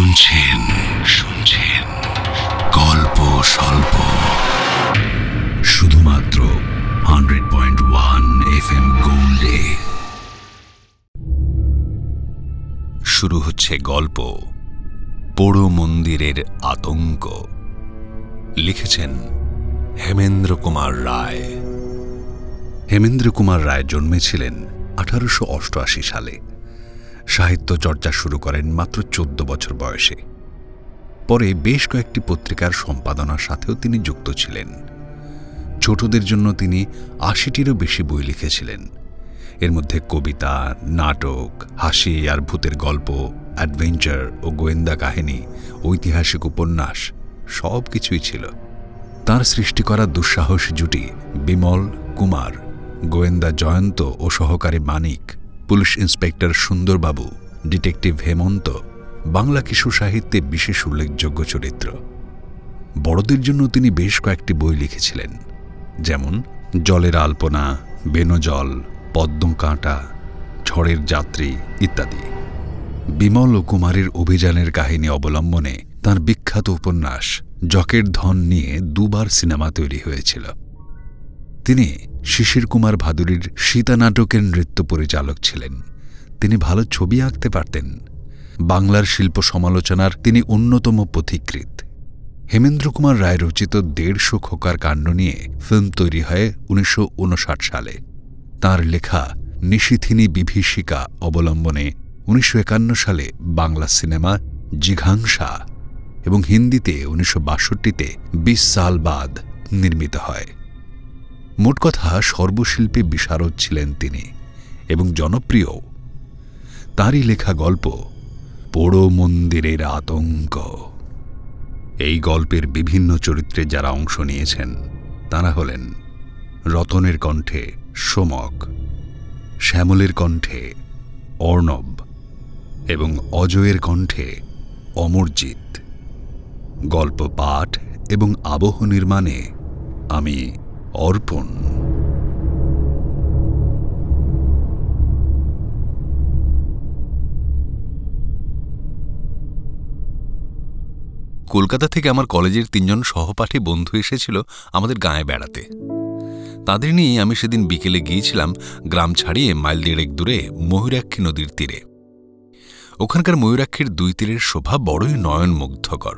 শুনছেন গল্প স্বল্প, শুধুমাত্র 100.1 FM গোল্ডে। শুরু হচ্ছে গল্প পোড়ো মন্দিরের আতঙ্ক। লিখেছেন হেমেন্দ্র কুমার রায়। হেমেন্দ্র কুমার রায় জন্মেছিলেন 1888 সালে। সাহিত্য চর্চা শুরু করেন মাত্র 14 বছর বয়সে। পরে বেশ কয়েকটি পত্রিকার সম্পাদনার সাথেও তিনি যুক্ত ছিলেন। ছোটদের জন্য তিনি 80টিরও বেশি বই লিখেছিলেন। এর মধ্যে কবিতা, নাটক, হাসি আর ভূতের গল্প, অ্যাডভেঞ্চার ও গোয়েন্দা কাহিনী, ঐতিহাসিক উপন্যাস সব কিছুই ছিল। তাঁর সৃষ্টি করা দুঃসাহসী জুটি বিমল কুমার, গোয়েন্দা জয়ন্ত ও সহকারী মানিক, পুলিশ ইন্সপেক্টর সুন্দরবাবু, ডিটেকটিভ হেমন্ত বাংলা কিশোর সাহিত্যে বিশেষ উল্লেখযোগ্য চরিত্র। বড়দের জন্য তিনি বেশ কয়েকটি বই লিখেছিলেন, যেমন জলের আলপনা, বেনজল, পদ্মকাঁটা, ঝড়ের যাত্রী ইত্যাদি। বিমল ও কুমারের অভিযানের কাহিনী অবলম্বনে তাঁর বিখ্যাত উপন্যাস জকের ধন নিয়ে 2 বার সিনেমা তৈরি হয়েছিল। তিনি শিশির কুমার ভাদুরীর সীতা নাটকের নৃত্য পরিচালক ছিলেন। তিনি ভালো ছবি আঁকতে পারতেন। বাংলার শিল্প সমালোচনার তিনি অন্যতম পথিকৃৎ। হেমেন্দ্র কুমার রায় রচিত 150 খোকার কাণ্ড নিয়ে ফিল্ম তৈরি হয় 1959 সালে। তাঁর লেখা নিশিথিনী বিভীষিকা অবলম্বনে 1951 সালে বাংলা সিনেমা জিঘাংসা এবং হিন্দিতে 1962তে 20 সাল বাদ নির্মিত হয়। মোট কথা সর্বশিল্পী বিশারদ ছিলেন তিনি এবং জনপ্রিয়। তাঁরই লেখা গল্প পোড়ো মন্দিরের আতঙ্ক। এই গল্পের বিভিন্ন চরিত্রে যারা অংশ নিয়েছেন তাঁরা হলেন রতনের কণ্ঠে সোমক, শ্যামলের কণ্ঠে অর্ণব এবং অজয়ের কণ্ঠে অমরজিৎ। গল্প পাঠ এবং আবহ নির্মাণে আমি অর্পণ। কলকাতা থেকে আমার কলেজের 3 জন সহপাঠী বন্ধু এসেছিল আমাদের গাঁয়ে বেড়াতে। তাদের নিয়ে আমি সেদিন বিকেলে গিয়েছিলাম গ্রাম ছাড়িয়ে মাইল 1.5 দূরে ময়ূরাক্ষী নদীর তীরে। ওখানকার ময়ূরাক্ষীর 2 তীরের শোভা বড়ই নয়নমুগ্ধকর।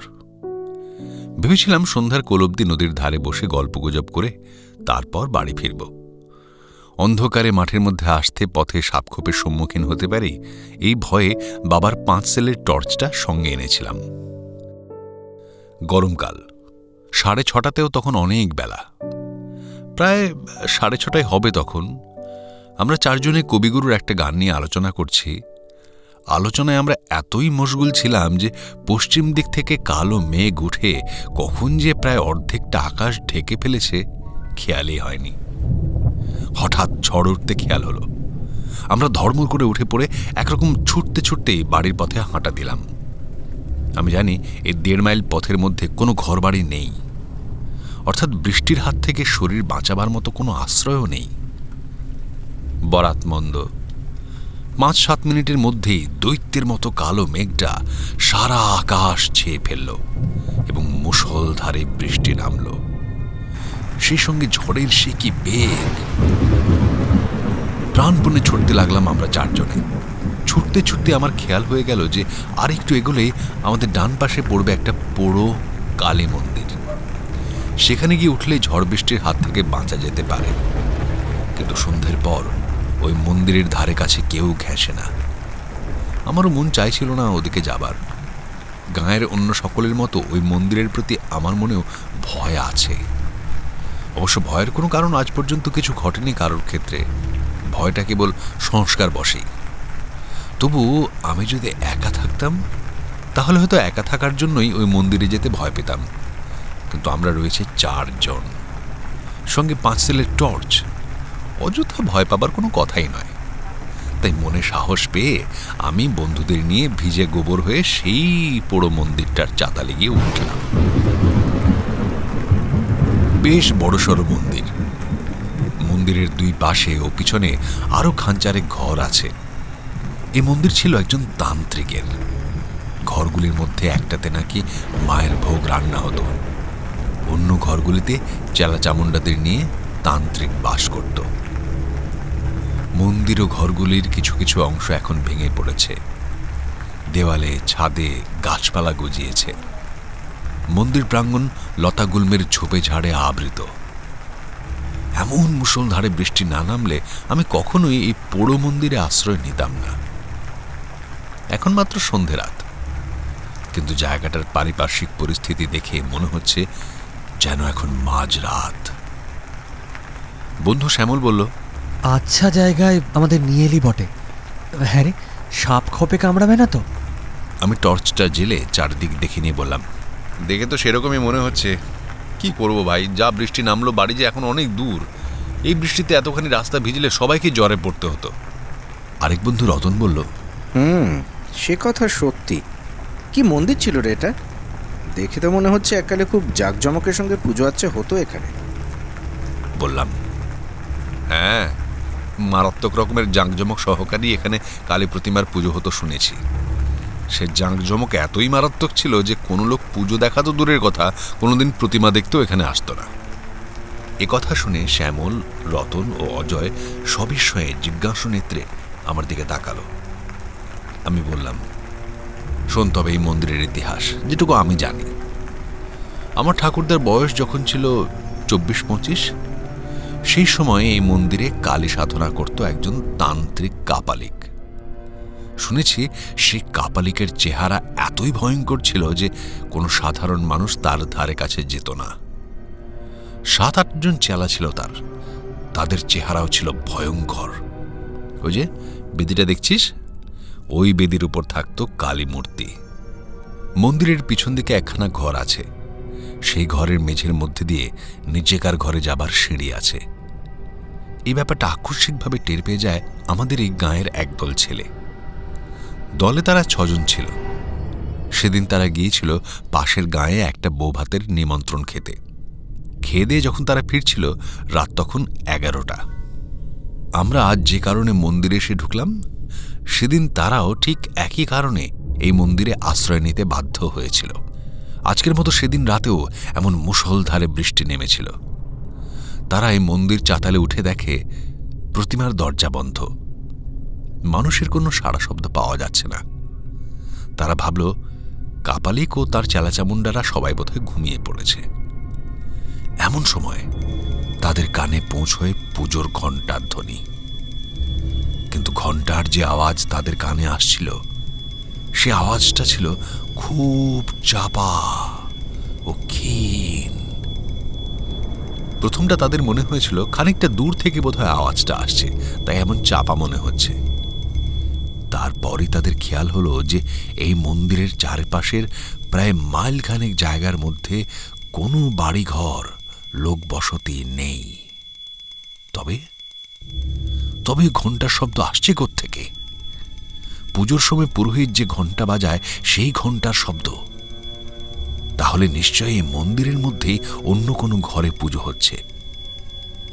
ভেবেছিলাম সন্ধ্যার কোল অবধি নদীর ধারে বসে গল্পগুজব করে তারপর বাড়ি ফিরব। অন্ধকারে মাঠের মধ্যে আসতে পথে সাপখোপের সম্মুখীন হতে পারি এই ভয়ে বাবার 5 সেলের টর্চটা সঙ্গে এনেছিলাম। গরমকাল, 6:30তেও তখন অনেক বেলা, প্রায় 6:30 হবে তখন। আমরা 4 জনে কবিগুরুর একটা গান নিয়ে আলোচনা করছি। আলোচনায় আমরা এতই মশগুল ছিলাম যে পশ্চিম দিক থেকে কালো মেঘ উঠে কখন যে প্রায় অর্ধেকটা আকাশ ঢেকে ফেলেছে খেয়ালই হয়নি। হঠাৎ ঝড় উঠতে খেয়াল হলো। আমরা ধর্মর করে উঠে পড়ে একরকম ছুটতে ছুটতেই বাড়ির পথে হাঁটা দিলাম। আমি জানি এই 1.5 মাইল পথের মধ্যে কোনো ঘরবাড়ি নেই, অর্থাৎ বৃষ্টির হাত থেকে শরীর বাঁচাবার মতো কোনো আশ্রয়ও নেই। বরাত মন্দ। 5-7 মিনিটের মধ্যেই দৈত্যের মতো কালো মেঘটা সারা আকাশ ছেয়ে ফেলল এবং মুষলধারে বৃষ্টি নামল। সেই সঙ্গে ঝড়ের সে কি বেগ! প্রাণপণে ছুটতে লাগলাম আমরা 4 জনে। ছুটতে ছুটতে আমার খেয়াল হয়ে গেল যে আর একটু এগোলেই আমাদের ডান পাশে পড়বে একটা পোড়ো কালী মন্দির। সেখানে গিয়ে উঠলে ঝড় বৃষ্টির হাত থেকে বাঁচা যেতে পারে। কিন্তু সন্ধ্যের পর ওই মন্দিরের ধারে কাছে কেউ ঘেঁষে না। আমারও মন চাইছিল না ওদিকে যাবার। গাঁয়ের অন্য সকলের মতো ওই মন্দিরের প্রতি আমার মনেও ভয় আছে। অবশ্য ভয়ের কোনো কারণ আজ পর্যন্ত কিছু ঘটেনি কারোর ক্ষেত্রে। ভয়টা কেবল সংস্কার বশেই। তবু আমি যদি একা থাকতাম তাহলে হয়তো একা থাকার জন্যই ওই মন্দিরে যেতে ভয় পেতাম। কিন্তু আমরা রয়েছে 4 জন, সঙ্গে 5 সেলের টর্চ। অযথা ভয় পাবার কোনো কথাই নয়। তাই মনে সাহস পেয়ে আমি বন্ধুদের নিয়ে ভিজে গোবর হয়ে সেই পোড়ো মন্দিরটার চাতালে গিয়ে উঠলাম। বেশ বড়সড় মন্দির। মন্দিরের 2 পাশে ও পিছনে আরো খানচারেক ঘর আছে। এই মন্দির ছিল একজন তান্ত্রিকের। ঘরগুলির মধ্যে একটাতে নাকি মায়ের ভোগ রান্না হতো, অন্য ঘরগুলিতে চেলা চামুন্ডাদের নিয়ে তান্ত্রিক বাস করত। মন্দির ও ঘরগুলির কিছু কিছু অংশ এখন ভেঙে পড়েছে, দেওয়ালে ছাদে গাছপালা গজিয়েছে। মন্দির প্রাঙ্গণ লতাগুল্মের ঝোপে ঝাড়ে আবৃত। এমন মুষলধারে বৃষ্টি না নামলে আমি কখনোই এই পোড়ো মন্দিরে আশ্রয় নিতাম না। এখন মাত্র সন্ধে রাত, কিন্তু জায়গাটার পারিপার্শ্বিক পরিস্থিতি দেখে মনে হচ্ছে যেন এখন মাঝরাত। বন্ধু শ্যামল বলল, আচ্ছা জায়গায় আমাদের নিয়ে এলি বটে। হ্যাঁ রে, সাপ খপে কামড়াবে না তো? আমি টর্চটা জেলে চারদিক দেখে নিয়ে বললাম, দেখে তো সেরকমই মনে হচ্ছে। কি করব ভাই, যা বৃষ্টি নামলো, বাড়ি যে এখন অনেক দূর। এই বৃষ্টিতে এতখানি রাস্তা ভিজলে সবাইকে জ্বরে পড়তে হতো। আরেক বন্ধু রতন বলল, সে কথা সত্যি। কি মন্দির ছিল রে এটা? দেখে তো মনে হচ্ছে এককালে খুব জাঁকজমকের সঙ্গে পুজো আচ্ছা হতো এখানে। বললাম, হ্যাঁ, মারাত্মক রকমের জাঁকজমক সহকারী এখানে কালী প্রতিমার পুজো হতো শুনেছি। সে জাঁকজমক এতই মারাত্মক ছিল যে কোনো লোক পুজো দেখা তো দূরের কথা, কোনোদিন প্রতিমা দেখতেও এখানে আসতো না। এ কথা শুনে শ্যামল, রতন ও অজয় সবিস্ময়ে জিজ্ঞাসু নেত্রে আমার দিকে তাকালো। আমি বললাম, শোন তবে এই মন্দিরের ইতিহাস যেটুকু আমি জানি। আমার ঠাকুরদার বয়স যখন ছিল 24-25, সেই সময় এই মন্দিরে কালী সাধনা করত একজন তান্ত্রিক কাপালিক। শুনেছি সেই কাপালিকের চেহারা এতই ভয়ঙ্কর ছিল যে কোনো সাধারণ মানুষ তার ধারে কাছে যেত না। 7-8 জন চেলা ছিল তার, তাদের চেহারাও ছিল ভয়ঙ্কর। ওই যে বেদিটা দেখছিস, ওই বেদির উপর থাকত কালী মূর্তি। মন্দিরের পিছন দিকে একখানা ঘর আছে, সেই ঘরের মেঝের মধ্যে দিয়ে নিচেকার ঘরে যাবার সিঁড়ি আছে। এই ব্যাপারটা আকস্মিকভাবে টের পেয়ে যায় আমাদের এই গাঁয়ের একদল ছেলে। দলে তারা 6 জন ছিল। সেদিন তারা গিয়েছিল পাশের গাঁয়ে একটা বৌভাতের নিমন্ত্রণ খেতে। খেয়ে দিয়ে যখন তারা ফিরছিল, রাত তখন 11টা। আমরা আজ যে কারণে মন্দিরে এসে ঢুকলাম, সেদিন তারাও ঠিক একই কারণে এই মন্দিরে আশ্রয় নিতে বাধ্য হয়েছিল। আজকের মতো সেদিন রাতেও এমন মুষলধারে বৃষ্টি নেমেছিল। তারা এই মন্দির চাতালে উঠে দেখে প্রতিমার দরজা বন্ধ, মানুষের কোনো সাড়া শব্দ পাওয়া যাচ্ছে না। তারা ভাবল কাপালিক ও তার চেলাচামুন্ডারা সবাই বোধহয় ঘুমিয়ে পড়েছে। এমন সময় তাদের কানে পৌঁছয় পুজোর ঘণ্টার ধ্বনি। কিন্তু ঘণ্টার যে আওয়াজ তাদের কানে আসছিল, সে আওয়াজটা ছিল খুব চাপা ও ক্ষীণ। প্রথমটা তাদের মনে হয়েছিল খানিকটা দূর থেকে বোধহয় আওয়াজটা আসছে, তাই এমন চাপা মনে হচ্ছে। তারপরই তাদের খেয়াল হলো যে এই মন্দিরের চারপাশের প্রায় মাইলখানেক জায়গার মধ্যে কোনো বাড়িঘর, লোক বসতি নেই। তবে ঘণ্টার শব্দ আসছে কোত্থেকে? পুজোর সময় পুরোহিত যে ঘণ্টা বাজায়, সেই ঘণ্টার শব্দ। তাহলে নিশ্চয়ই এই মন্দিরের মধ্যেই অন্য কোনো ঘরে পুজো হচ্ছে।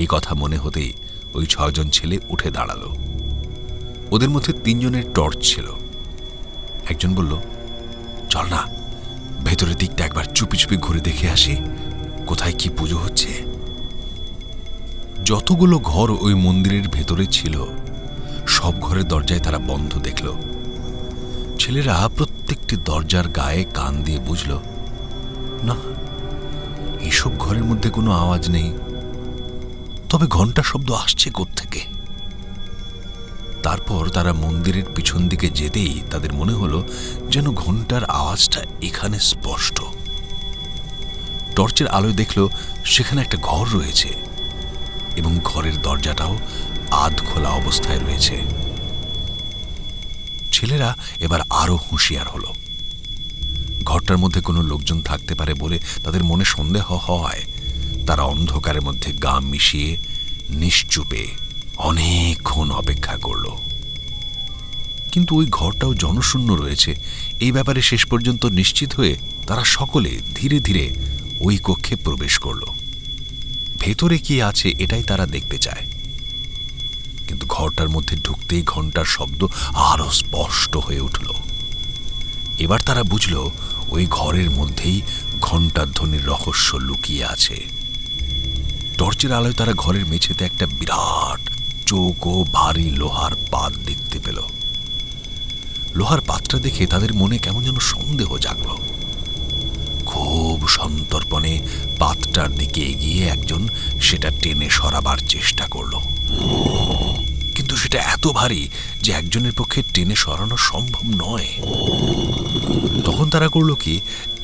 এই কথা মনে হতেই ওই 6 জন ছেলে উঠে দাঁড়ালো। ওদের মধ্যে 3 জনের টর্চ ছিল। একজন বলল, চল না, ভেতরের দিকটা একবার চুপি চুপি ঘুরে দেখে আসি, কোথায় কি পুজো হচ্ছে। যতগুলো ঘর ওই মন্দিরের ভেতরে ছিল, সব ঘরের দরজায় তারা বন্ধ দেখল। ছেলেরা প্রত্যেকটি দরজার গায়ে কান দিয়ে বুঝল, না, এইসব ঘরের মধ্যে কোনো আওয়াজ নেই। তবে ঘণ্টা শব্দ আসছে কোত্থেকে? তারপর তারা মন্দিরের পিছন দিকে যেতেই তাদের মনে হলো যেন ঘণ্টার আওয়াজটা এখানে স্পষ্ট। টর্চের আলোয় দেখল সেখানে একটা ঘর রয়েছে এবং ঘরের দরজাটাও আধ খোলা অবস্থায় রয়েছে। ছেলেরা এবার আরো হুঁশিয়ার হলো। ঘরটার মধ্যে কোনো লোকজন থাকতে পারে বলে তাদের মনে সন্দেহ হয়। তারা অন্ধকারের মধ্যে গা মিশিয়ে নিশ্চুপে অনেকক্ষণ অপেক্ষা করল। কিন্তু ওই ঘরটাও জনশূন্য রয়েছে, এই ব্যাপারে শেষ পর্যন্ত নিশ্চিত হয়ে তারা সকলে ধীরে ধীরে ওই কক্ষে প্রবেশ করল। ভেতরে কি আছে এটাই তারা দেখতে চায়। কিন্তু ঘরটার মধ্যে ঢুকতেই ঘণ্টার শব্দ আরো স্পষ্ট হয়ে উঠল। এবার তারা বুঝল ওই ঘরের মধ্যেই ঘণ্টাধ্বনির রহস্য লুকিয়ে আছে। টর্চের আলোয় তারা ঘরের মেঝেতে একটা বিরাট চৌকো ভারী লোহার পাত দেখতে পেল। লোহার পাতটা দেখে তাদের মনে কেমন যেন সন্দেহ জাগল। খুব সন্তর্পণে পাতটার দিকে এগিয়ে একজন সেটা টেনে সরাবার চেষ্টা করল, কিন্তু সেটা এত ভারী যে একজনের পক্ষে টেনে সরানো সম্ভব নয়। তখন তারা করল কি,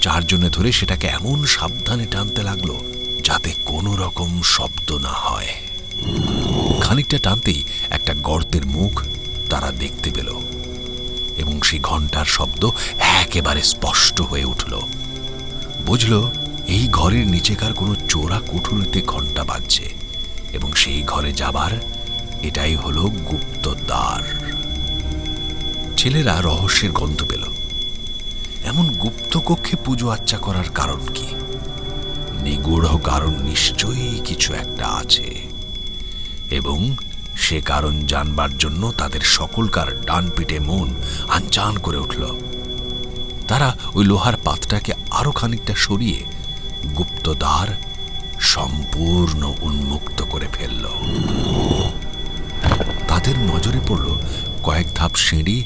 চারজনে ধরে সেটাকে এমন সাবধানে টানতে লাগলো যাতে কোনো রকম শব্দ না হয়। খানিকটা টানতেই একটা গর্তের মুখ তারা দেখতে পেল এবং সেই ঘণ্টার শব্দ একেবারে স্পষ্ট হয়ে উঠল। বুঝল এই ঘরের নিচেকার কোনো চোরা কুঠুরিতে ঘণ্টা বাজছে এবং সেই ঘরে যাবার এটাই হলো গুপ্ত দ্বার। ছেলেরা রহস্যের গন্ধ পেল। এমন গুপ্ত কক্ষে পুজো আচ্চা করার কারণ কি? নিগূঢ় কারণ নিশ্চয়ই কিছু একটা আছে, এবং সে কারণ জানবার জন্য তাদের সকলকার ডান পিঠে মন আনচান করে উঠল। তারা ওই লোহার পাতটাকে আরো খানিকটা সরিয়ে গুপ্তদ্বার সম্পূর্ণ উন্মুক্ত করে ফেলল। তাদের নজরে পড়ল কয়েক ধাপ সিঁড়ি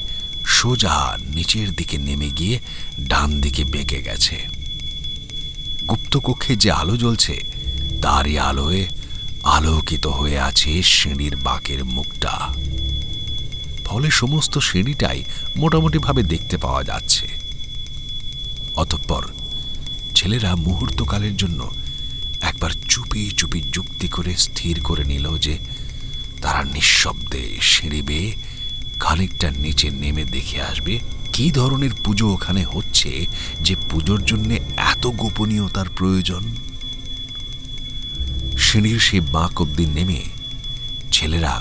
সোজা নিচের দিকে নেমে গিয়ে ডান দিকে বেঁকে গেছে। গুপ্তকক্ষে যে আলো জ্বলছে তারই আলোয় আলোকিত হয়ে আছে সিঁড়ির বাঁকের মুখটা। ফলে সমস্ত সিঁড়িটাই মোটামুটি ভাবে দেখতে পাওয়া যাচ্ছে। অতঃপর ছেলেরা মুহূর্তকালের জন্য একবার চুপি চুপি যুক্তি করে স্থির করে নিল যে তারা নিঃশব্দে সিঁড়ি বেয়ে খানিকটা নিচে নেমে দেখে আসবে কি ধরনের পুজো ওখানে হচ্ছে যে পুজোর জন্য এত গোপনীয়তার প্রয়োজন। সিঁড়ির সেই বাঁক অব্দি নেমে ছেলেরা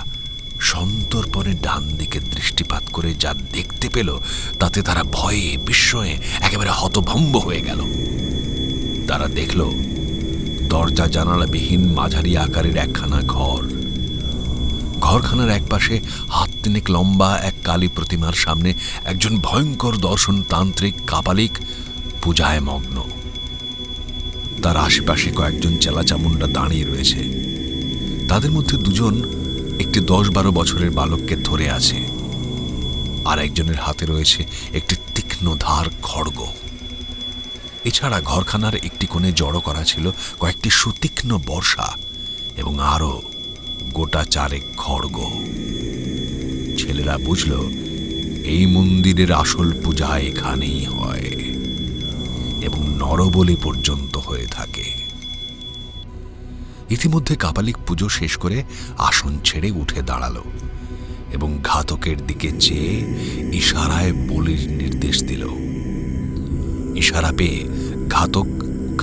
সন্তর্পণে ডান দিকে দৃষ্টিপাত করে যা দেখতে পেল তাতে তারা ভয়ে বিস্ময়ে একেবারে হতভম্ব হয়ে গেল। তারা দেখল দরজা জানালাবিহীন মাঝারি আকারের একখানা ঘর। ঘরখানার একপাশে হাত তিনেক লম্বা এক কালী প্রতিমার সামনে একজন ভয়ঙ্কর দর্শনতান্ত্রিক কাপালিক পূজায় মগ্ন। তার আশেপাশে কয়েকজন চেলাচামুন্ডা দাঁড়িয়ে রয়েছে। তাদের মধ্যে দুজন একটি 10-12 বছরের বালককে ধরে আছে, আর একজনের হাতে রয়েছে একটি তীক্ষ্ণ ধার খড়গ। এছাড়া ঘরখানার একটি কোণে জড়ো করা ছিল কয়েকটি সুতীক্ষ্ণ বর্ষা এবং আরো গোটা 4 খড়গ। ছেলেরা বুঝল এই মন্দিরের আসল পূজা এখানেই হয় এবং নরবলি পর্যন্ত হয়ে থাকে। ইতিমধ্যে কাপালিক পুজো শেষ করে আসন ছেড়ে উঠে দাঁড়ালো এবং ঘাতকের দিকে চেয়ে ইশারায় বলির নির্দেশ দিল। ইশারা পেয়ে ঘাতক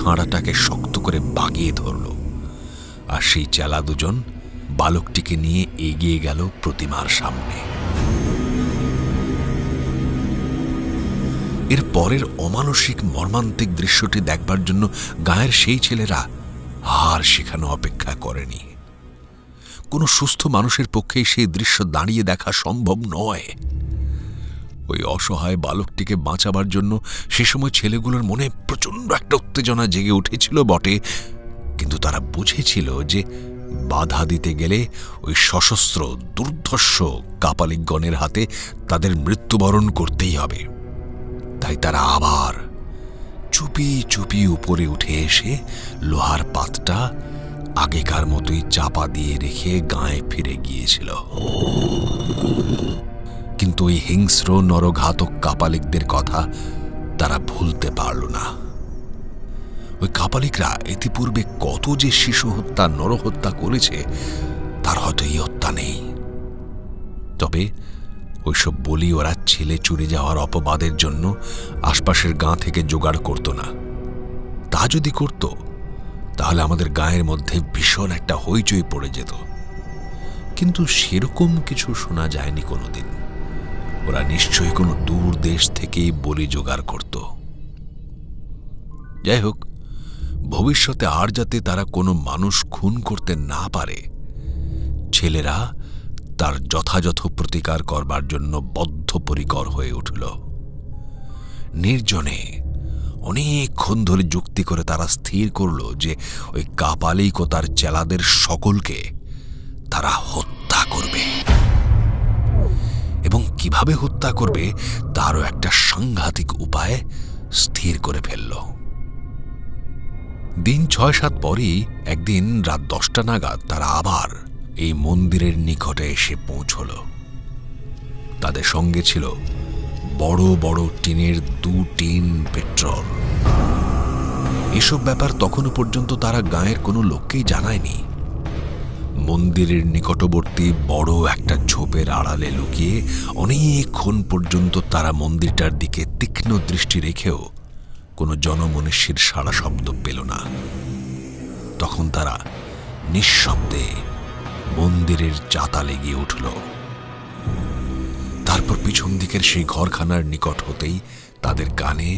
খাঁড়াটাকে শক্ত করে বাগিয়ে ধরল, আর সেই চেলা দুজন বালকটিকে নিয়ে এগিয়ে গেল প্রতিমার সামনে। এর পরের অমানসিক মর্মান্তিক দৃশ্যটি দেখবার জন্য গায়ের সেই ছেলেরা আর সেখানে অপেক্ষা করেনি। কোনো সুস্থ মানুষের পক্ষেই সেই দৃশ্য দাঁড়িয়ে দেখা সম্ভব নয়। ওই অসহায় বালকটিকে বাঁচাবার জন্য সে সময় ছেলেগুলোর মনে প্রচন্ড একটা উত্তেজনা জেগে উঠেছিল বটে, কিন্তু তারা বুঝেছিল যে বাধা দিতে গেলে ওই সশস্ত্র দুর্ধর্ষ কাপালিকগণের হাতে তাদের মৃত্যুবরণ করতেই হবে। তাই তারা আবার চুপি চুপি উপরে উঠে এসে লোহার পাতটা আগেকার মতোই চাপা দিয়ে রেখে গায়ে ফিরে গিয়েছিল। কিন্তু ওই হিংস্র নরঘাতক কাপালিকদের কথা তারা ভুলতে পারল না। ওই কাপালিকরা ইতিপূর্বে কত যে শিশু হত্যা নরহত্যা করেছে তার হয়তো এই হত্যা নেই। তবে ওইসব বলি ওরা ছেলে চুরি যাওয়ার অপবাদের জন্য আশপাশের গাঁ থেকে জোগাড় করত না। তা যদি করত তাহলে আমাদের গাঁয়ের মধ্যে ভীষণ একটা হইচই পড়ে যেত, কিন্তু সেরকম কিছু শোনা যায়নি কোনোদিন। ওরা নিশ্চয়ই কোনো দূর দেশ থেকেই বলি জোগাড় করত। যাই হোক, ভবিষ্যতে আর যাতে তারা কোনো মানুষ খুন করতে না পারে, ছেলেরা তার যথাযথ প্রতিকার করবার জন্য বদ্ধপরিকর হয়ে উঠল। নির্জনে অনেকক্ষণ ধরে যুক্তি করে তারা স্থির করল যে ওই কাপালিক ও তার চেলাদের সকলকে তারা হত্যা করবে, এবং কিভাবে হত্যা করবে তারও একটা সাংঘাতিক উপায় স্থির করে ফেলল। দিন ৬-৭ পরই একদিন রাত 10টা নাগাদ তারা আবার এই মন্দিরের নিকটে এসে পৌঁছল। তাদের সঙ্গে ছিল বড় বড় টিনের 2 টিন পেট্রোল। এসব ব্যাপার তখনও পর্যন্ত তারা গাঁয়ের কোনো লোককেই জানায়নি। মন্দিরের নিকটবর্তী বড় একটা ঝোপের আড়ালে লুকিয়ে অনেকক্ষণ পর্যন্ত তারা মন্দিরটার দিকে তীক্ষ্ণ দৃষ্টি রেখেও কোনো জনমনুষ্যের সাড়া শব্দ পেল না। তখন তারা নিঃশব্দে মন্দিরের চাতালে গিয়ে উঠল। তারপর পিছন দিকের সেই ঘরখানার নিকট হতেই তাদের কানে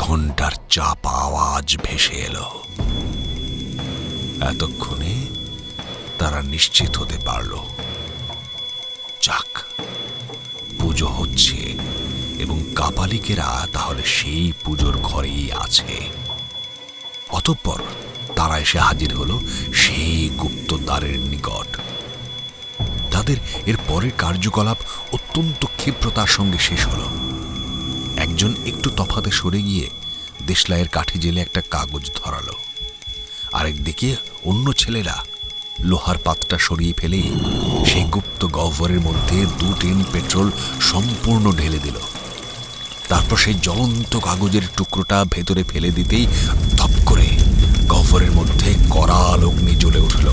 ঘণ্টার চাপা আওয়াজ ভেসে এলো। এতক্ষণে তারা নিশ্চিত হতে পারল, যাক, পুজো হচ্ছে এবং কাপালিকেরা তাহলে সেই পুজোর ঘরেই আছে। অতঃপর তারা এসে হাজির হলো সেই গুপ্তদ্বারের নিকট। তাদের এর পরের কার্যকলাপ অত্যন্ত ক্ষিপ্রতার সঙ্গে শেষ হল। একজন একটু তফাতে সরে গিয়ে দেশলাইয়ের কাঠি জেলে একটা কাগজ ধরালো। আরেকদিকে অন্য ছেলেরা লোহার পাতটা সরিয়ে ফেলে সেই গুপ্ত গহ্বরের মধ্যে 2 টিন পেট্রোল সম্পূর্ণ ঢেলে দিল। তারপর সেই জ্বলন্ত কাগজের টুকরোটা ভেতরে ফেলে দিতেই ধপ করে গহ্বরের মধ্যে করাল অগ্নি জ্বলে উঠল,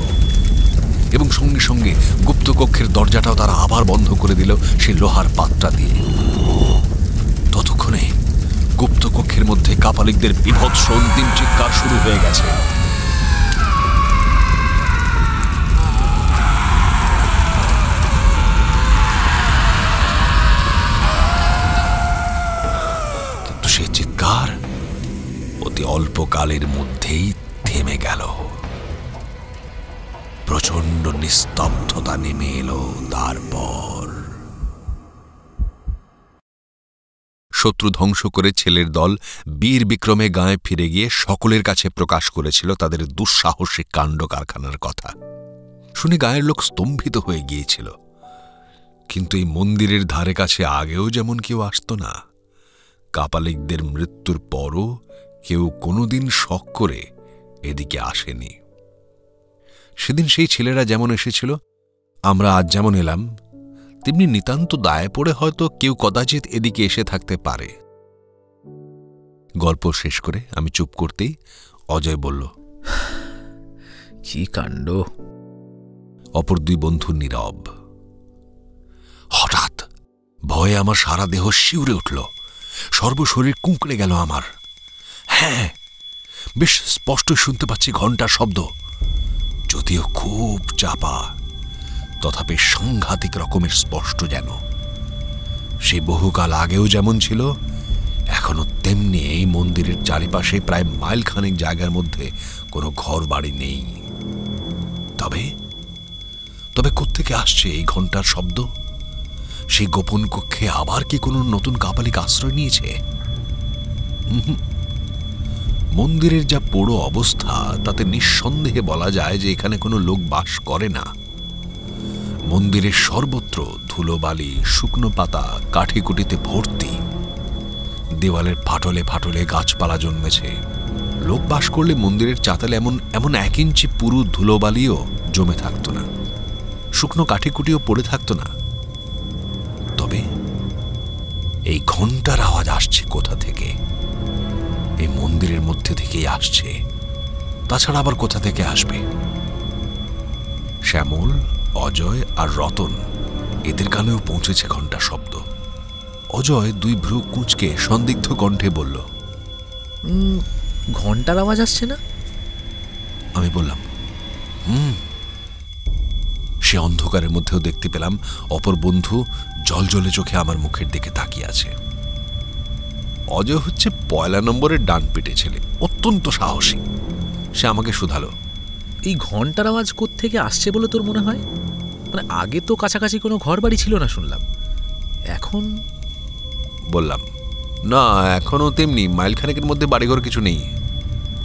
এবং সঙ্গে সঙ্গে গুপ্তকক্ষের দরজাটাও তারা আবার বন্ধ করে দিল সেই লোহার পাতটা দিয়ে। ততক্ষণে গুপ্তকক্ষের মধ্যে কাপালিকদের বিভৎস অন্তিম চিৎকার শুরু হয়ে গেছে। কিন্তু সেই চিৎকার অতি অল্পকালের মধ্যেই থেমে গেল। প্রচন্ড নিস্তব্ধতা নেমে এলো। তারপর শত্রু ধ্বংস করে ছেলের দল বীর বিক্রমে গাঁয়ে ফিরে গিয়ে সকলের কাছে প্রকাশ করেছিল তাদের দুঃসাহসিক কাণ্ড কারখানার কথা। শুনে গাঁয়ের লোক স্তম্ভিত হয়ে গিয়েছিল। কিন্তু এই মন্দিরের ধারে কাছে আগেও যেমন কেউ আসত না, কাপালিকদের মৃত্যুর পরও কেউ কোনোদিন শখ করে এদিকে আসেনি। সেদিন সেই ছেলেরা যেমন এসেছিল, আমরা আজ যেমন এলাম, তেমনি নিতান্ত দায়ে পড়ে হয়তো কেউ কদাচিৎ এদিকে এসে থাকতে পারে। গল্প শেষ করে আমি চুপ করতেই অজয় বলল, কি কাণ্ড। অপর 2 বন্ধু নীরব। হঠাৎ ভয়ে আমার সারা দেহ শিউরে উঠল, সর্বশরীর কুঁকড়ে গেল আমার। হ্যাঁ, বেশ স্পষ্ট শুনতে পাচ্ছি ঘণ্টার শব্দ, যদিও খুব চাপা, তথাপি সাংঘাতিক রকমের স্পষ্ট। যেন সে বহুকাল আগেও যেমন ছিল, এখনো তেমনি এই মন্দিরের চারিপাশে প্রায় মাইলখানেক জায়গার মধ্যে কোনো ঘর বাড়ি নেই। তবে তবে কোত্থেকে আসছে এই ঘণ্টার শব্দ? সেই গোপন কক্ষে আবার কি কোনো নতুন কাপালিক আশ্রয় নিয়েছে? মন্দিরের যা পোড়ো অবস্থা, তাতে নিঃসন্দেহে বলা যায় যে এখানে কোনো লোক বাস করে না। মন্দিরের সর্বত্র ধুলোবালি, শুকনো পাতা, কাঠিকুটিতে ভর্তি। দেওয়ালের ফাটলে ফাটলে গাছপালা জন্মেছে। লোক বাস করলে মন্দিরের চাতালে এমন 1 ইঞ্চি পুরু ধুলোবালিও জমে থাকত না, শুকনো কাঠিকুটিও পড়ে থাকত না। তবে এই ঘণ্টার আওয়াজ আসছে কোথা থেকে? এই মন্দিরের মধ্যে থেকেই আসছে, তাছাড়া আবার কোথা থেকে আসবে? শ্যামল, অজয় আর রতন, এদের কানেও পৌঁছেছে ঘণ্টার শব্দ। অজয় 2 ভ্রু কুঁচকে সন্দিগ্ধ কণ্ঠে বলল, ঘণ্টার আওয়াজ আসছে না? আমি বললাম, সে অন্ধকারের মধ্যেও দেখতে পেলাম অপর বন্ধু জলজলে চোখে আমার মুখের দিকে তাকিয়ে আছে। অজয় হচ্ছে 1 নম্বরের ডান পিটে ছেলে, অত্যন্ত সাহসী। সে আমাকে শুধালো, এই ঘণ্টার আওয়াজ কোত্থেকে আসছে বলে তোর মনে হয়? মানে আগে তো কাছাকাছি কোনো ঘর বাড়ি ছিল না শুনলাম, এখন? বললাম, না, এখনো তেমনি, মাইলখানেকের মধ্যে বাড়িঘর কিছু নেই।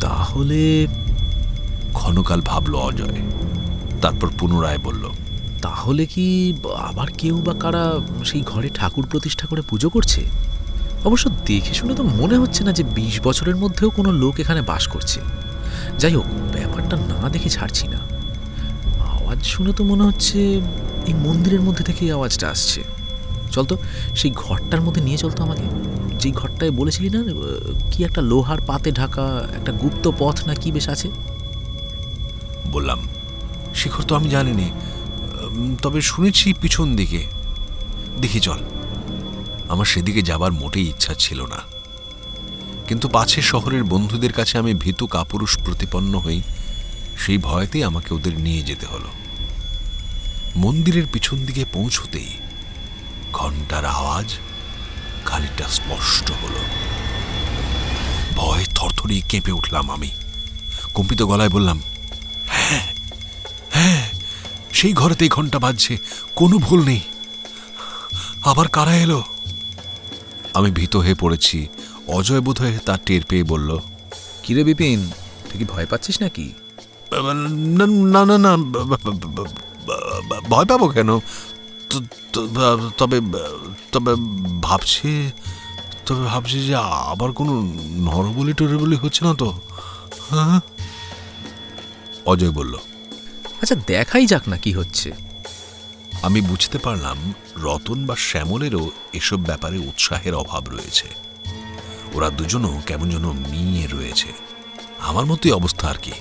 তাহলে ক্ষণকাল ভাবল অজয়, তারপর পুনরায় বলল, তাহলে কি আবার কেউ বা কারা সেই ঘরে ঠাকুর প্রতিষ্ঠা করে পুজো করছে? অবশ্য দেখে শুনে তো মনে হচ্ছে না যে 20 বছরের মধ্যেও কোনো লোক এখানে বাস করছে। যাই হোক, ব্যাপারটা না দেখে ছাড়ছি না। আওয়াজ শুনে তো মনে হচ্ছে এই মন্দিরের মধ্যে থেকে এই আওয়াজটা আসছে। চল তো সেই ঘরটার মধ্যে নিয়ে চল তো আমাকে, যেই ঘরটায় বলেছিলি না কি একটা লোহার পাতে ঢাকা একটা গুপ্ত পথ না কি বেশ আছে। বললাম, শিখর তো আমি জানিনি, তবে শুনেছি পিছন দিকে। দেখি চল। আমার সেদিকে যাবার মোটেই ইচ্ছা ছিল না, কিন্তু পাছে শহরের বন্ধুদের কাছে আমি ভীতু কাপুরুষ প্রতিপন্ন হই, সেই ভয়তেই আমাকে ওদের নিয়ে যেতে হলো। মন্দিরের পিছন দিকে পৌঁছতেই ঘণ্টার আওয়াজ খানিকটা স্পষ্ট হলো। ভয়ে থরথরিয়ে কেঁপে উঠলাম আমি। কম্পিত গলায় বললাম, হ্যাঁ হ্যাঁ, সেই ঘরেতেই ঘণ্টা বাজছে, কোনো ভুল নেই। আবার কারা এলো? আমি ভীত হয়ে পড়েছি। অজয় বোধহয় তার টের পেয়ে বলল, কিরে বিপিন, তুই কি ভয় পাচ্ছিস নাকি? না না না, ভয় পাবো কেন? তবে তবে ভাবছি যে আবার কোনো নরবলি টরবলি হচ্ছে না তো? হ্যাঁ, অজয় বলল। আচ্ছা, দেখাই যাক না কি হচ্ছে। আমি বুঝতে পারলাম রতন বা শ্যামলেরও এসব ব্যাপারে উৎসাহের অভাব রয়েছে। ওরা দুজনও কেমন যেন মিয়ে রয়েছে। আমার মতোই অবস্থা আর কি।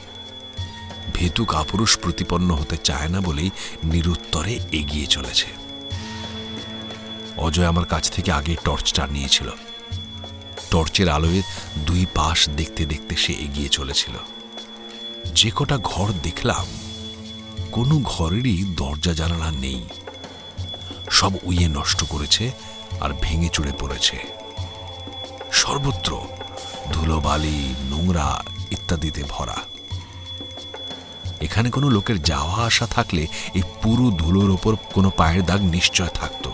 ভীতু কাপুরুষ প্রতিপন্ন হতে চায় না বলেই নিরুত্তরে এগিয়ে চলেছে। অজয় আমার কাছ থেকে আগে টর্চটা নিয়েছিল। টর্চের আলোয় দুই পাশ দেখতে দেখতে সে এগিয়ে চলেছিল। যে কটা ঘর দেখলাম, কোনো ঘরেরই দরজা জানালা নেই। সব উইয়ে নষ্ট করেছে আর ভেঙে চুড়ে পড়েছে। সর্বত্র ধুলোবালি, নোংরা ইত্যাদিতে ভরা। এখানে কোনো লোকের যাওয়া আসা থাকলে এই পুরো ধুলোর ওপর কোনো পায়ের দাগ নিশ্চয় থাকত।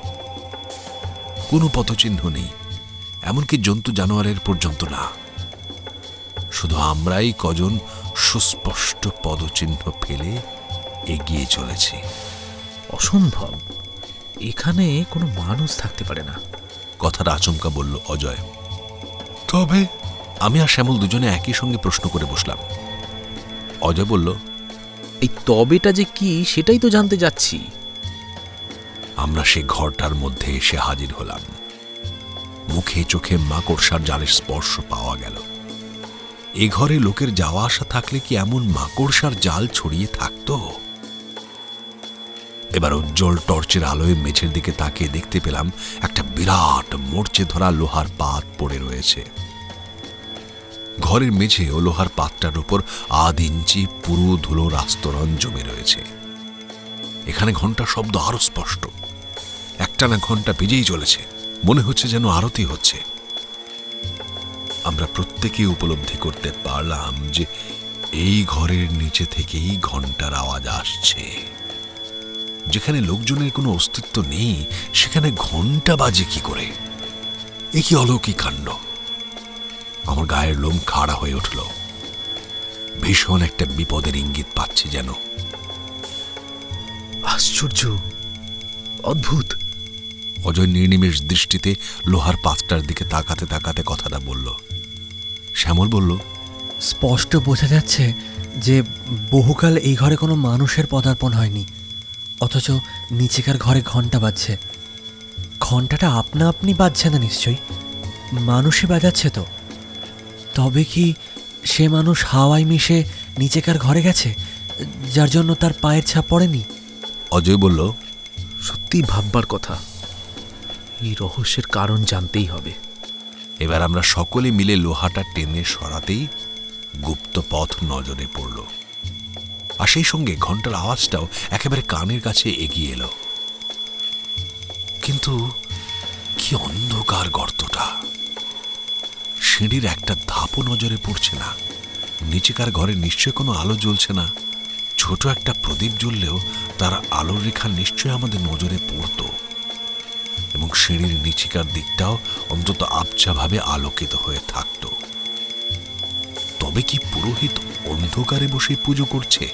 কোনো পথচিহ্ন নেই, এমনকি জন্তু জানোয়ারের পর্যন্ত না। শুধু আমরাই কজন সুস্পষ্ট পদচিহ্ন ফেলে এগিয়ে চলেছি। অসম্ভব, এখানে কোনো মানুষ থাকতে পারে না। কথাটা আচমকা বলল অজয়। তবে আমি আর শ্যামল দুজনে একই সঙ্গে প্রশ্ন করে বসলাম। অজয় বলল, এই তবেটা যে কি সেটাই তো জানতে যাচ্ছি। আমরা সে ঘরটার মধ্যে এসে হাজির হলাম। মুখে চোখে মাকড়সার জালের স্পর্শ পাওয়া গেল। এ ঘরে লোকের যাওয়া আসা থাকলে কি এমন মাকড়সার জাল ছড়িয়ে থাকত? এবার উজ্জ্বল টর্চের আলোয় মেঝের দিকে তাকিয়ে দেখতে পেলাম একটা বিরাট মরচে ধরা লোহার পাত পড়ে রয়েছে। ঘরের মেঝে ও লোহার পাতটার উপর 1/2 ইঞ্চি পুরো ধুলোর আস্তরণ জমে রয়েছে। এখানে ঘন্টার শব্দ আরো স্পষ্ট। একটানা ঘন্টা বেজেই চলেছে, মনে হচ্ছে যেন আরতি হচ্ছে। আমরা প্রত্যেকে উপলব্ধি করতে পারলাম যে এই ঘরের নিচে থেকেই ঘন্টার আওয়াজ আসছে। যেখানে লোকজনের কোনো অস্তিত্ব নেই সেখানে ঘন্টা বাজে কি করে? এ কি অলৌকিক কাণ্ড! আমার গায়ের লোম খাড়া হয়ে উঠল। ভীষণ একটা বিপদের ইঙ্গিত পাচ্ছি যেন। আশ্চর্য, অদ্ভুত। অজয় নির্নিমেষ দৃষ্টিতে লোহার পাতটার দিকে তাকাতে তাকাতে কথাটা বলল। শ্যামল বলল, স্পষ্ট বোঝা যাচ্ছে যে বহুকাল এই ঘরে কোনো মানুষের পদার্পণ হয়নি, অথচ নিচেকার ঘরে ঘন্টা বাজছে। ঘন্টাটা আপনা আপনি বাজছে না নিশ্চয়ই, মানুষই বাজাচ্ছে তো। তবে কি সে মানুষ হাওয়ায় মিশে নিচেকার ঘরে গেছে, যার জন্য তার পায়ের ছাপ পড়েনি? অজয় বলল, সত্যি ভাববার কথা। এই রহস্যের কারণ জানতেই হবে। এবার আমরা সকলে মিলে লোহাটা টেনে সরাতেই গুপ্ত পথ নজরে পড়ল। আর সেই সঙ্গে ঘন্টার আওয়াজটাও একেবারে কানের কাছে এগিয়ে এলো। কিন্তু কি অন্ধকার গর্তটা! সিঁড়ির একটা ধাপও নজরে পড়ছে না। নিচেকার ঘরে নিশ্চয় কোনো আলো জ্বলছে না। ছোট একটা প্রদীপ জ্বললেও তার আলোর রেখা নিশ্চয় আমাদের নজরে পড়ত। এবং সিঁড়ির নিচিকার দিকটাও অন্তত আবছাভাবে আলোকিত হয়ে থাকত। তবে কি পুরোহিত অন্ধকারে বসে পুজো করছে?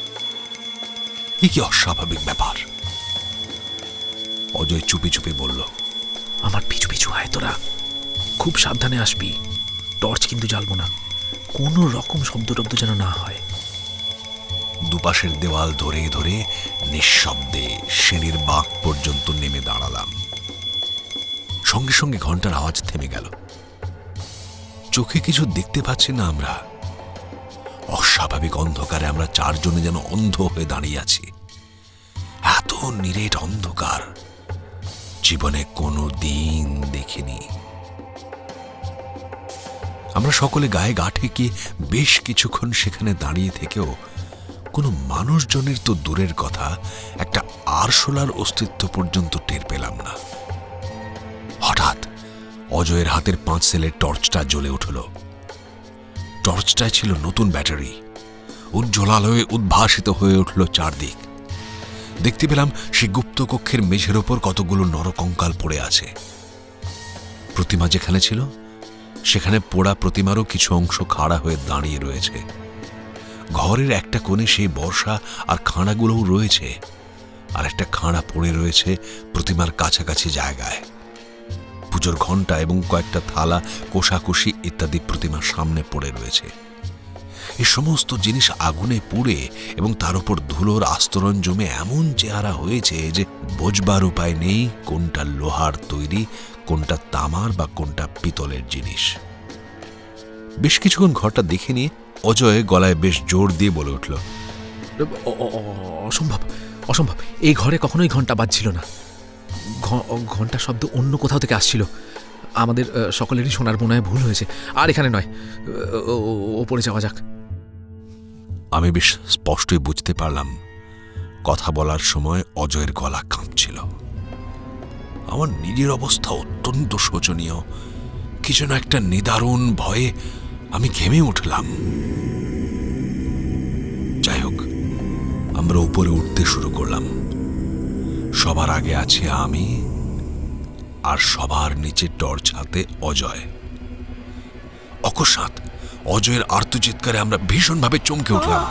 এ কি অস্বাভাবিক ব্যাপার। অজয় চুপি চুপি বলল, আমার পিছু পিছু আয় তোরা, খুব সাবধানে আসবি, টর্চ কিন্তু জ্বালবো না, কোনো রকম শব্দ টব্দ যেন না হয়। দুপাশের দেওয়াল ধরে ধরে নিঃশব্দে সিঁড়ির বাঁক পর্যন্ত নেমে দাঁড়ালাম। সঙ্গে সঙ্গে ঘন্টার আওয়াজ থেমে গেল। চোখে কিছু দেখতে পাচ্ছি না আমরা। অস্বাভাবিক অন্ধকারে আমরা চারজনে যেন অন্ধ হয়ে দাঁড়িয়ে আছি। এত নিরেট অন্ধকার জীবনে কোনো দিন দেখিনি। আমরা সকলে গায়ে গা ঠেকে বেশ কিছুক্ষণ সেখানে দাঁড়িয়ে থেকেও কোনো মানুষজনের তো দূরের কথা, একটা আরশোলার অস্তিত্ব পর্যন্ত টের পেলাম না। হঠাৎ অজয়ের হাতের 5 সেলের টর্চটা জ্বলে উঠল। টর্চটায় ছিল নতুন ব্যাটারি। উজ্জ্বল আলোয় উদ্ভাসিত হয়ে উঠল চারদিক। দেখতে পেলাম সেই গুপ্ত কক্ষের মেঝের ওপর কতগুলো নরকঙ্কাল পড়ে আছে। প্রতিমা যেখানে ছিল সেখানে পোড়া প্রতিমারও কিছু অংশ খাড়া হয়ে দাঁড়িয়ে রয়েছে। ঘরের একটা কোণে সেই বর্ষা আর খাঁড়াগুলোও রয়েছে, আর একটা খাঁড়া পড়ে রয়েছে প্রতিমার কাছাকাছি জায়গায়। পুজোর ঘণ্টা এবং কয়েকটা থালা, কোষাকুষি ইত্যাদি প্রতিমার সামনে পড়ে রয়েছে। এই সমস্ত জিনিস আগুনে পুড়ে এবং তার উপর ধুলোর আস্তরণ জমে এমন চেহারা হয়েছে যে বোঝবার উপায় নেই কোনটা লোহার তৈরি, কোনটা তামার বা কোনটা পিতলের জিনিস। বেশ কিছুক্ষণ ঘরটা দেখে নিয়ে অজয় গলায় বেশ জোর দিয়ে বলে উঠল, অসম্ভব, অসম্ভব, এই ঘরে কখনোই ঘন্টা বাজছিল না। ঘন্টা শব্দ অন্য কোথাও থেকে আসছিল। আমাদের সকলেরই শোনার মনে হয় ভুল হয়েছে, আর এখানে নয়, ওপরে যাওয়া যাক। আমি বেশ স্পষ্টই বুঝতে পারলাম কথা বলার সময় অজয়ের গলা কাঁপছিল। আমার নিজের অবস্থা অত্যন্ত শোচনীয়। কি যেন একটা নিদারুণ ভয়ে আমি ঘেমে উঠলাম। যাই হোক, আমরা উপরে উঠতে শুরু করলাম। সবার আগে আছে আমি, আর সবার নিচে টর্চ হাতে অজয়। অকস্মাৎ অজয়ের আর্তচিৎকারে আমরা ভীষণভাবে চমকে উঠলাম।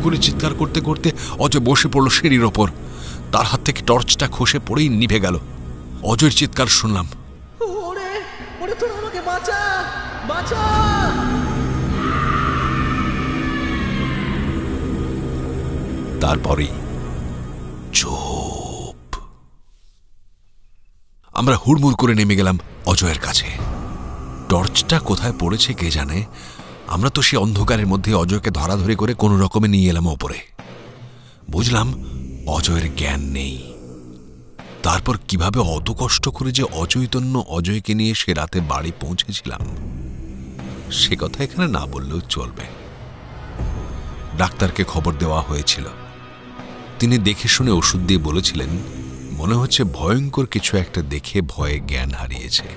করে চিৎকার করতে করতে অজয় বসে পড়ল সিঁড়ির ওপর। তার হাত থেকে টর্চটা খসে পড়েই নিভে গেল। অজয়ের চিৎকার শুনলাম, তারপরেই চুপ। আমরা হুড়মুড় করে নেমে গেলাম অজয়ের কাছে। টর্চটা কোথায় পড়েছে কে জানে। আমরা তো সে অন্ধকারের মধ্যে অজয়কে ধরাধরি করে কোনো রকমে নিয়ে এলাম ওপরে। বুঝলাম অজয়ের জ্ঞান নেই। তারপর কিভাবে অত কষ্ট করে যে অচৈতন্য অজয়কে নিয়ে সে রাতে বাড়ি পৌঁছেছিলাম সে কথা এখানে না বললেও চলবে। ডাক্তারকে খবর দেওয়া হয়েছিল। তিনি দেখে শুনে ওষুধ দিয়ে বলেছিলেন, মনে হচ্ছে ভয়ঙ্কর কিছু একটা দেখে ভয়ে জ্ঞান হারিয়েছে।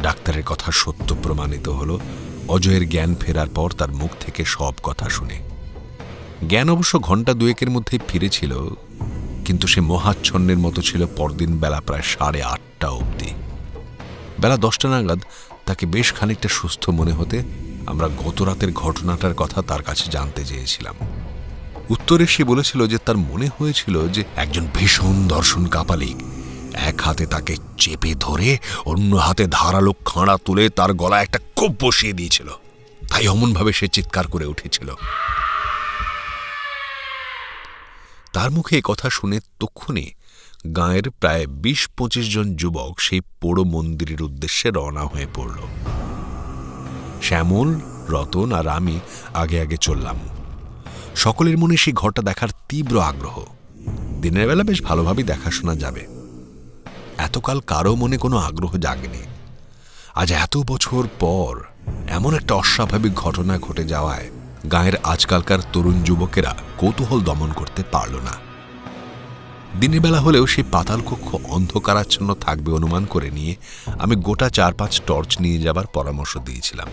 ডাক্তারের কথা সত্য প্রমাণিত হল। অজয়ের জ্ঞান ফেরার পর তার মুখ থেকে সব কথা শুনে জ্ঞান অবশ্য ঘণ্টা 2-এর মধ্যেই ফিরেছিল, কিন্তু সে মহাচ্ছন্নের মতো ছিল পরদিন বেলা প্রায় 8:30 অবধি। বেলা 10টা নাগাদ তাকে বেশ খানিকটা সুস্থ মনে হতে আমরা গত রাতের ঘটনাটার কথা তার কাছে জানতে চেয়েছিলাম। উত্তরে সে বলেছিল যে তার মনে হয়েছিল যে একজন ভীষণ দর্শন কাপালিক এক হাতে তাকে চেপে ধরে অন্য হাতে ধারালো খাঁড়া তুলে তার গলায় একটা কোপ বসিয়ে দিয়েছিল, তাই অমনভাবে সে চিৎকার করে উঠেছিল। তার মুখে এ কথা শুনে তক্ষুনি গাঁয়ের প্রায় 20-25 জন যুবক সেই পোড়ো মন্দিরের উদ্দেশ্যে রওনা হয়ে পড়ল। শ্যামল, রতন আর আমি আগে আগে চললাম। সকলের মনে সেই ঘরটা দেখার তীব্র আগ্রহ। দিনের বেলা বেশ ভালোভাবেই দেখাশোনা যাবে। এতকাল কারো মনে কোনো আগ্রহ জাগেনি। আজ এত বছর পর এমন একটা অস্বাভাবিক ঘটনা ঘটে যাওয়ায় গাঁয়ের আজকালকার তরুণ যুবকেরা কৌতূহল দমন করতে পারল না। দিনের বেলা হলেও সেই পাতাল কক্ষ অন্ধকারাচ্ছন্ন থাকবে অনুমান করে নিয়ে আমি গোটা 4-5 টর্চ নিয়ে যাবার পরামর্শ দিয়েছিলাম,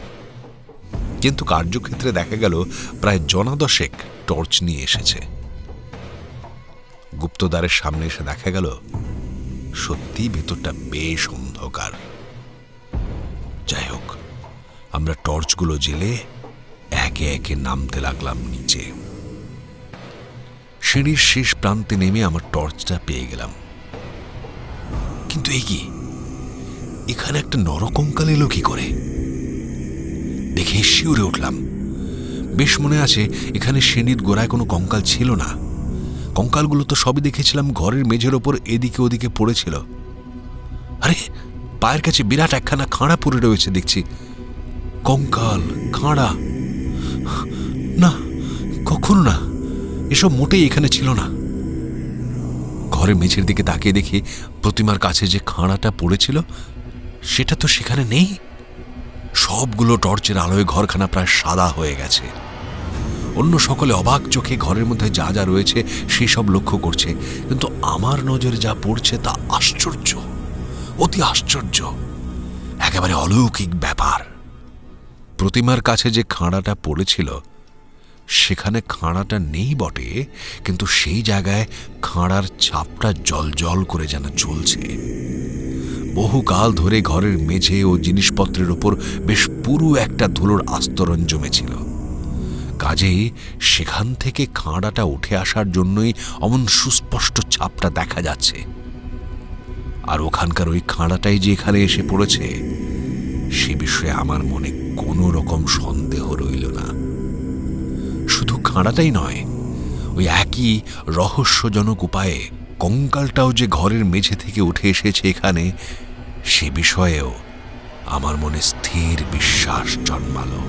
কিন্তু কার্যক্ষেত্রে দেখা গেল প্রায় 10 টর্চ নিয়ে এসেছে। গুপ্তদ্বারের সামনে এসে দেখা গেল সত্যি ভেতরটা বেশ অন্ধকার। যাই হোক, আমরা টর্চগুলো জেলে একে একে নামতে লাগলাম নিচে। সিঁড়ির শেষ প্রান্তে নেমে আমার টর্চটা পেয়ে গেলাম। কিন্তু এই কি, এখানে একটা নরকঙ্কাল এলো কি করে? দেখে শিউরে উঠলাম। বেশ মনে আছে, এখানে সিঁড়ির গোড়ায় কোনো কঙ্কাল ছিল না। কঙ্কালগুলো তো সবই দেখেছিলাম ঘরের মেঝের ওপর এদিকে ওদিকে পড়েছিল। আরে, পায়ের কাছে বিরাট একখানা খাঁড়া পড়ে রয়েছে দেখছি। কঙ্কাল, খাঁড়া? না, কখনো না, এসব মোটেই এখানে ছিল না। ঘরের মেঝের দিকে তাকিয়ে দেখি প্রতিমার কাছে যে খাঁড়াটা পড়েছিল সেটা তো সেখানে নেই। সবগুলো টর্চের আলোয় ঘরখানা প্রায় সাদা হয়ে গেছে। অন্য সকলে অবাক চোখে ঘরের মধ্যে যা যা রয়েছে সেই সব লক্ষ্য করছে, কিন্তু আমার নজরে যা পড়ছে তা আশ্চর্য, অতি আশ্চর্য, একেবারে অলৌকিক ব্যাপার। প্রতিমার কাছে যে খাঁড়াটা পড়েছিল সেখানে খাঁড়াটা নেই বটে, কিন্তু সেই জায়গায় খাঁড়ার ছাপটা জলজল করে যেন চলছে। বহুকাল ধরে ঘরের মেঝে ও জিনিসপত্রের উপর বেশ পুরু একটা ধুলোর আস্তরণ জমেছিল। কাজেই সেখান থেকে খাঁড়াটা উঠে আসার জন্যই অমন সুস্পষ্ট ছাপটা দেখা যাচ্ছে। আর ওখানকার ওই খাঁড়াটাই যে এখানে এসে পড়েছে সে বিষয়ে আমার মনে কোনো রকম সন্দেহ রইল না। শুধু খাঁড়াটাই নয়, ওই একই রহস্যজনক উপায়ে কঙ্কালটাও যে ঘরের মেঝে থেকে উঠে এসেছে এখানে, সে বিষয়েও আমার মনে স্থির বিশ্বাস জন্মালো।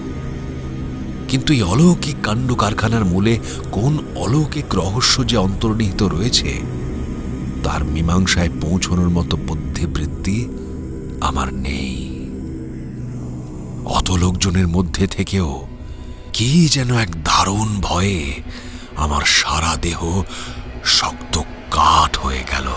কিন্তু এই অলৌকিক কাণ্ড কারখানার মূলে কোন অলৌকিক রহস্য যে অন্তর্নিহিত রয়েছে তার মীমাংসায় পৌঁছানোর মতো বুদ্ধিবৃত্তি আমার নেই। অত লোকজনের মধ্যে থেকেও কি যেন এক দারুণ ভয়ে আমার সারা দেহ শক্ত কাঠ হয়ে গেল।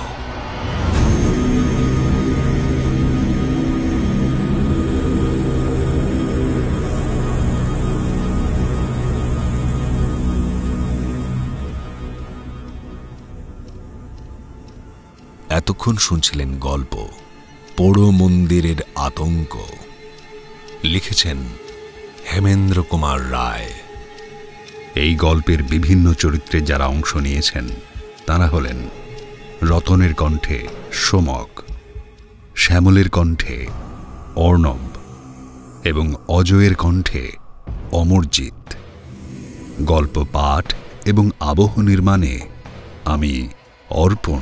এতক্ষণ শুনছিলেন গল্প পোড়ো মন্দিরের আতঙ্ক। লিখেছেন হেমেন্দ্র কুমার রায়। এই গল্পের বিভিন্ন চরিত্রে যারা অংশ নিয়েছেন তারা হলেন রতনের কণ্ঠে সোমক, শ্যামলের কণ্ঠে অর্ণব এবং অজয়ের কণ্ঠে অমরজিৎ। গল্প পাঠ এবং আবহ নির্মাণে আমি অর্পণ।